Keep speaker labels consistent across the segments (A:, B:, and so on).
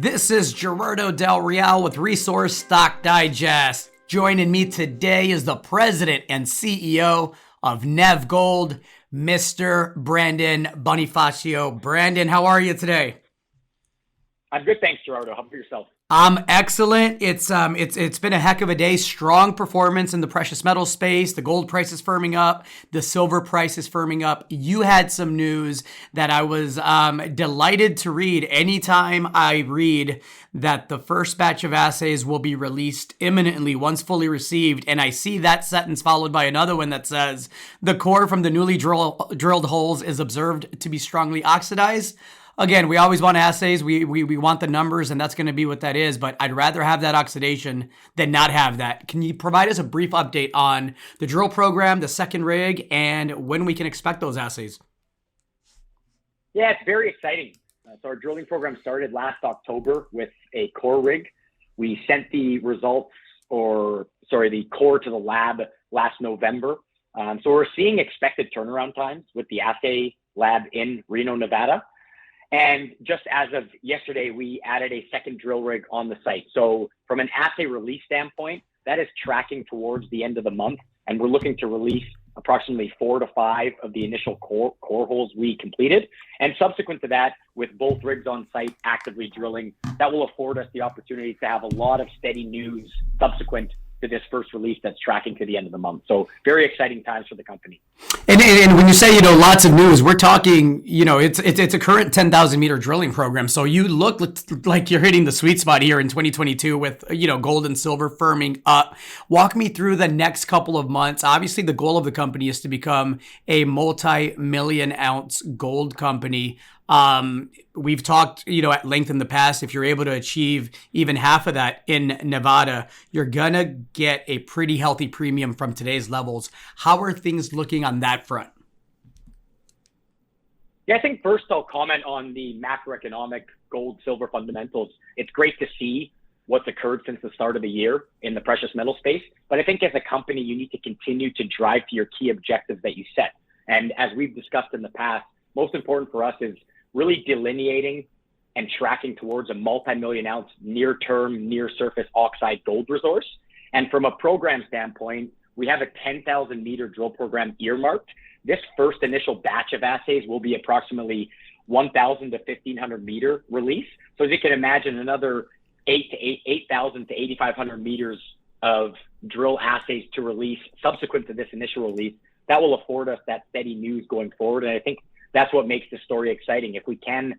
A: This is Gerardo Del Real with Resource Stock Digest. Joining me today is the president and CEO of Nevgold, Mr. Brandon Bonifacio. Brandon, how are you today?
B: I'm good, thanks, Gerardo. How about yourself?
A: I'm excellent. It's been a heck of a day. Strong performance in the precious metal space. The gold price is firming up. The silver price is firming up. You had some news that I was delighted to read. Anytime I read that the first batch of assays will be released imminently once fully received, and I see that sentence followed by another one that says the core from the newly drilled holes is observed to be strongly oxidized. Again, we always want assays. We want the numbers, and that's going to be what that is. But I'd rather have that oxidation than not have that. Can you provide us a brief update on the drill program, the second rig, and when we can expect those assays?
B: Yeah, it's very exciting. So our drilling program started last October with a core rig. We sent the the core to the lab last November. So we're seeing expected turnaround times with the assay lab in Reno, Nevada. And just as of yesterday, we added a second drill rig on the site. So from an assay release standpoint, that is tracking towards the end of the month. And we're looking to release approximately 4 to 5 of the initial core holes we completed. And subsequent to that, with both rigs on site actively drilling, that will afford us the opportunity to have a lot of steady news subsequent to this first release that's tracking to the end of the month. So very exciting times for the company.
A: And when you say, lots of news, we're talking, it's a current 10,000 meter drilling program. So you look like you're hitting the sweet spot here in 2022 with, gold and silver firming up. Walk me through the next couple of months. Obviously, the goal of the company is to become a multi-million ounce gold company. We've talked, at length in the past, if you're able to achieve even half of that in Nevada, you're gonna get a pretty healthy premium from today's levels. How are things looking on that front?
B: Yeah, I think first I'll comment on the macroeconomic gold silver fundamentals. It's great to see what's occurred since the start of the year in the precious metal space. But I think as a company, you need to continue to drive to your key objectives that you set. And as we've discussed in the past, most important for us is really delineating and tracking towards a multi-million ounce near-term, near-surface oxide gold resource. And from a program standpoint, we have a 10,000 meter drill program earmarked. This first initial batch of assays will be approximately 1,000 to 1,500 meter release. So as you can imagine, another 8,000 to 8,500 meters of drill assays to release subsequent to this initial release. That will afford us that steady news going forward. And I think that's what makes the story exciting. If we can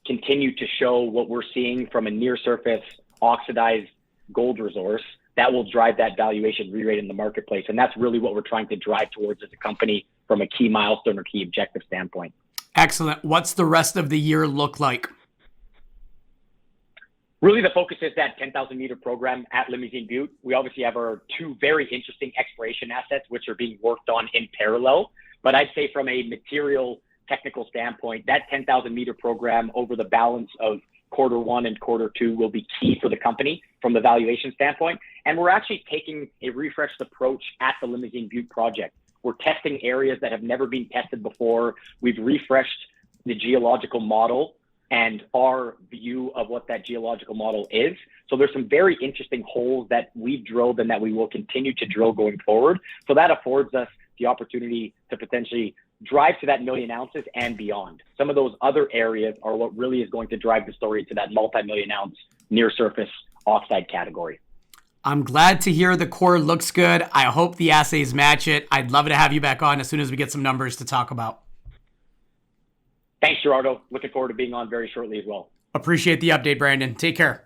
B: continue to show what we're seeing from a near surface oxidized gold resource, that will drive that valuation re-rate in the marketplace. And that's really what we're trying to drive towards as a company from a key milestone or key objective standpoint.
A: Excellent. What's the rest of the year look like?
B: Really, the focus is that 10,000 meter program at Limousine Butte. We obviously have our 2 very interesting exploration assets, which are being worked on in parallel. But I'd say from a material technical standpoint, that 10,000 meter program over the balance of Q1 and Q2 will be key for the company from the valuation standpoint. And we're actually taking a refreshed approach at the Limousine Butte project. We're testing areas that have never been tested before. We've refreshed the geological model and our view of what that geological model is. So there's some very interesting holes that we've drilled and that we will continue to drill going forward. So that affords us the opportunity to potentially drive to that million ounces and beyond. Some of those other areas are what really is going to drive the story to that multi-million ounce near surface oxide category.
A: I'm glad to hear the core looks good. I hope the assays match it. I'd love to have you back on as soon as we get some numbers to talk about.
B: Thanks, Gerardo. Looking forward to being on very shortly as well.
A: Appreciate the update, Brandon. Take care.